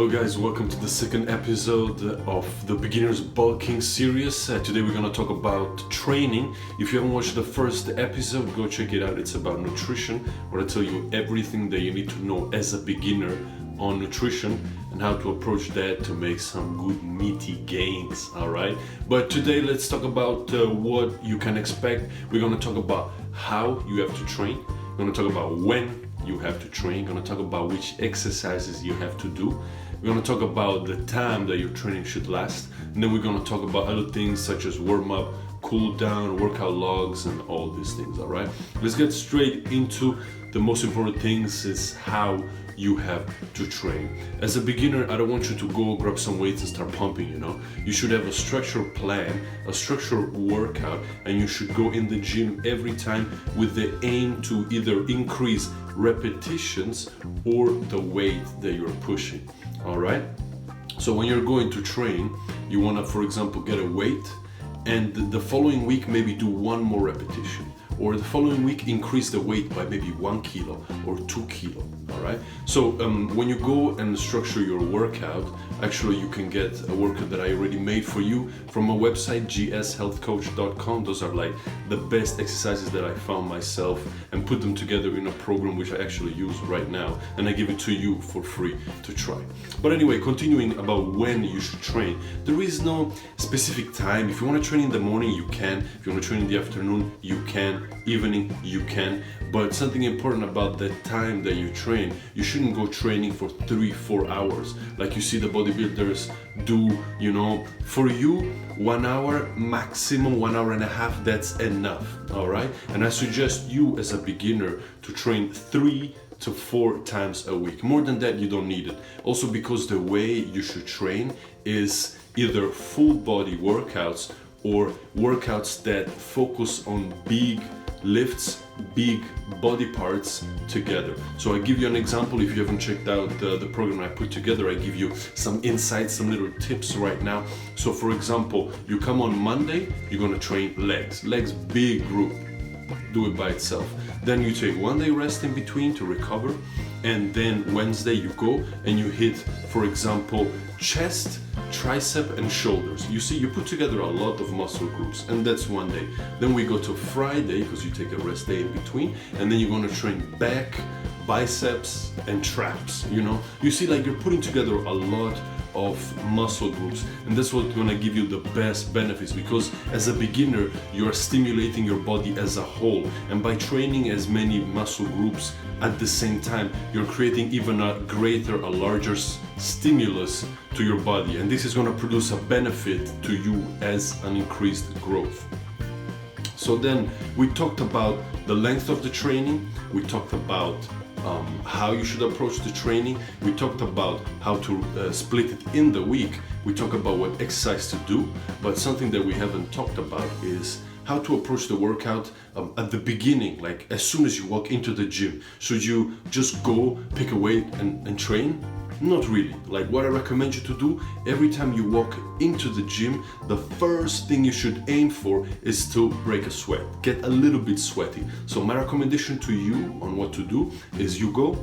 Hello guys, welcome to the second episode of the Beginner's Bulking series. Today we're going to talk about training. If you haven't watched the first episode, go check it out. It's about nutrition, where I tell you everything that you need to know as a beginner on nutrition and how to approach that to make some good meaty gains, alright? But today let's talk about what you can expect. We're going to talk about how you have to train. We're going to talk about when you have to train. We're going to talk about which exercises you have to do. We're going to talk about the time that your training should last. And then we're going to talk about other things such as warm-up, cool down, workout logs, and all these things, all right? Let's get straight into the most important things is how you have to train. As a beginner, I don't want you to go grab some weights and start pumping, You should have a structured plan, a structured workout, and you should go in the gym every time with the aim to either increase repetitions or the weight that you're pushing, all right? So when you're going to train, you wanna, for example, get a weight and the following week maybe do one more repetition, or the following week increase the weight by maybe 1 kilo or 2 kilo, all right? So when you go and structure your workout, actually you can get a workout that I already made for you from my website, gshealthcoach.com. Those are like the best exercises that I found myself and put them together in a program which I actually use right now, and I give it to you for free to try. But anyway, continuing about when you should train, there is no specific time. If you want to train in the morning, you can. If you want to train in the afternoon, you can. Evening, you can. But something important about the time that you train, you shouldn't go training for 3-4 hours like you see the bodybuilders do. For you, 1 hour, maximum 1 hour and a half, that's enough, all right? And I suggest you as a beginner to train 3 to 4 times a week. More than that, you don't need it. Also because the way you should train is either full body workouts or workouts that focus on big lifts, big body parts together. So I give you an example. If you haven't checked out the program I put together, I give you some insights, some little tips right now. So for example, you come on Monday, you're gonna train legs, big group, do it by itself. Then you take 1 day rest in between to recover, and then Wednesday you go and you hit, for example, chest, tricep and shoulders. You see, you put together a lot of muscle groups, and that's 1 day. Then we go to Friday, because you take a rest day in between, and then you're going to train back, biceps and traps. You see, like, you're putting together a lot of muscle groups, and that's what's going to give you the best benefits, because as a beginner you are stimulating your body as a whole, and by training as many muscle groups at the same time, you're creating even a larger stimulus to your body, and this is going to produce a benefit to you as an increased growth. So then we talked about the length of the training, we talked about how you should approach the training, we talked about how to split it in the week, we talked about what exercise to do, but something that we haven't talked about is how to approach the workout at the beginning, like as soon as you walk into the gym. Should you just go pick a weight and train? Not really. Like, what I recommend you to do every time you walk into the gym, the first thing you should aim for is to break a sweat, get a little bit sweaty. So my recommendation to you on what to do is you go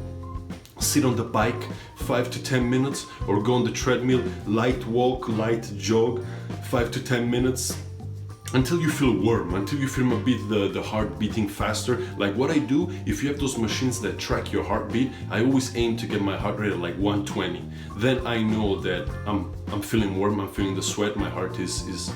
sit on the bike 5 to 10 minutes, or go on the treadmill, light walk, light jog, 5 to 10 minutes, until you feel warm, until you feel a bit the heart beating faster. Like what I do, if you have those machines that track your heartbeat, I always aim to get my heart rate at like 120. Then I know that I'm feeling warm, I'm feeling the sweat, my heart is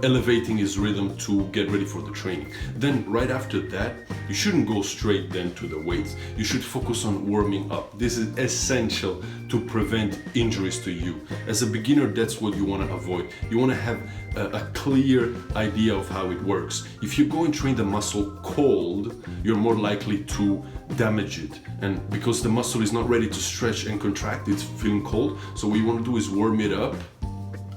elevating his rhythm to get ready for the training. Then right after that, you shouldn't go straight then to the weights. You should focus on warming up. This is essential to prevent injuries to you. As a beginner, that's what you want to avoid. You want to have a clear idea of how it works. If you go and train the muscle cold, you're more likely to damage it, and because the muscle is not ready to stretch and contract, it's feeling cold. So what you want to do is warm it up,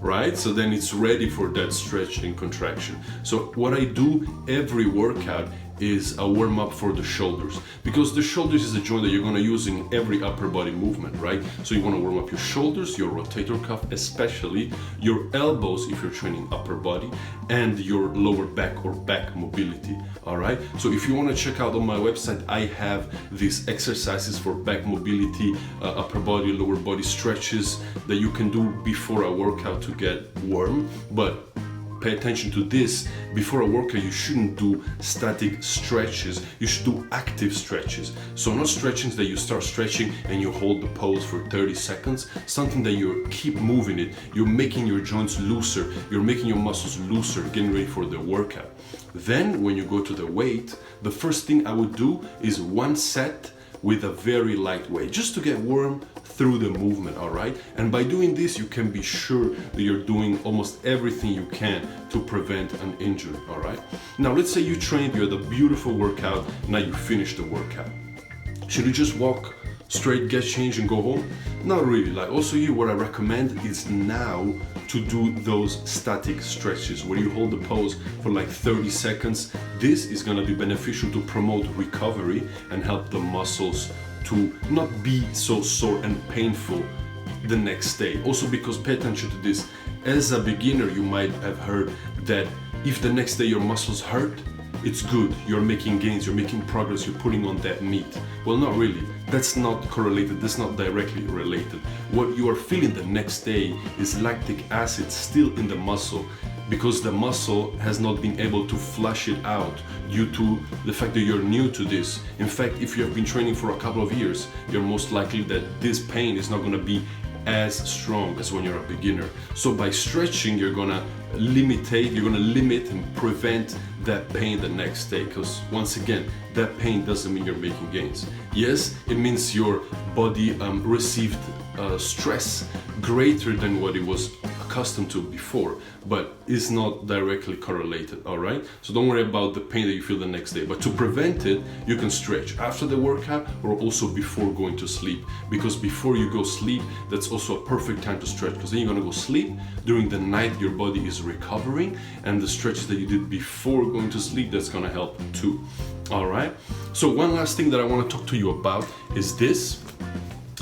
right? So then it's ready for that stretch and contraction. So what I do every workout is a warm-up for the shoulders, because the shoulders is a joint that you're going to use in every upper body movement, right? So you want to warm up your shoulders, your rotator cuff, especially your elbows if you're training upper body, and your lower back or back mobility. All right, so if you want to check out on my website, I have these exercises for back mobility, upper body, lower body stretches that you can do before a workout to get warm. But pay attention to this: before a workout you shouldn't do static stretches, you should do active stretches. So not stretchings that you start stretching and you hold the pose for 30 seconds, something that you keep moving it, you're making your joints looser, you're making your muscles looser, getting ready for the workout. Then when you go to the weight, the first thing I would do is one set with a very light weight, just to get warm through the movement, all right? And by doing this, you can be sure that you're doing almost everything you can to prevent an injury, all right? Now, let's say you trained, you had a beautiful workout, now you finished the workout. Should you just walk straight, get changed and go home? Not really. Like, also here, what I recommend is now to do those static stretches where you hold the pose for like 30 seconds. This is gonna be beneficial to promote recovery and help the muscles to not be so sore and painful the next day. Also, because pay attention to this, as a beginner you might have heard that if the next day your muscles hurt, it's good, you're making gains, you're making progress, you're putting on that meat. Well, not really. That's not correlated, that's not directly related. What you are feeling the next day is lactic acid still in the muscle, because the muscle has not been able to flush it out due to the fact that you're new to this. In fact, if you have been training for a couple of years, you're most likely that this pain is not gonna be as strong as when you're a beginner. So by stretching, you're gonna limit and prevent that pain the next day, because once again, that pain doesn't mean you're making gains. Yes, it means your body received stress greater than what it was accustomed to before, but it's not directly correlated, all right? So don't worry about the pain that you feel the next day, but to prevent it, you can stretch after the workout or also before going to sleep, because before you go sleep, that's also a perfect time to stretch, because then you're gonna go sleep. During the night, your body is recovering, and the stretches that you did before going to sleep, that's gonna help too, all right? So one last thing that I wanna talk to you about is this,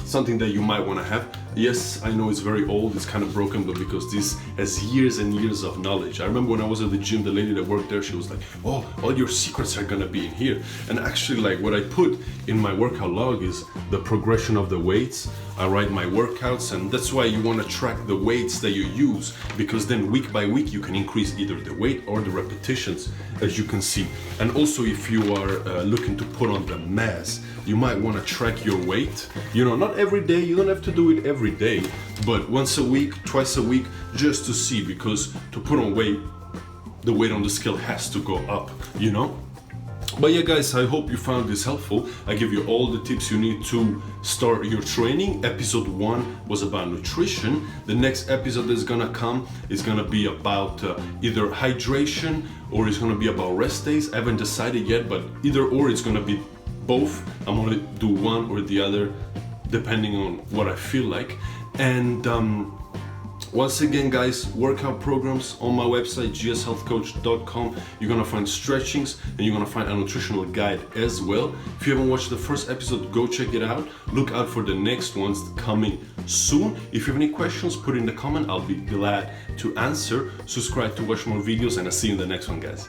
something that you might wanna have. Yes, I know it's very old, it's kind of broken, but because this has years and years of knowledge. I remember when I was at the gym, the lady that worked there, she was like, oh, all your secrets are gonna be in here. And actually, like, what I put in my workout log is the progression of the weights. I write my workouts, and that's why you wanna track the weights that you use, because then week by week you can increase either the weight or the repetitions, as you can see. And also, if you are looking to put on the mass, you might wanna track your weight. You know, not every day, you don't have to do it every day, but once a week, twice a week, just to see, because to put on weight, the weight on the scale has to go up, you know? But yeah, guys, I hope you found this helpful. I give you all the tips you need to start your training. Episode 1 was about nutrition. The next episode that's gonna come is gonna be about either hydration or it's gonna be about rest days. I haven't decided yet, but either or, it's gonna be both. I'm gonna do one or the other depending on what I feel like. And once again, guys, workout programs on my website, gshealthcoach.com. You're gonna find stretchings and you're gonna find a nutritional guide as well. If you haven't watched the first episode, go check it out. Look out for the next ones coming soon. If you have any questions, put it in the comment. I'll be glad to answer. Subscribe to watch more videos, and I'll see you in the next one, guys.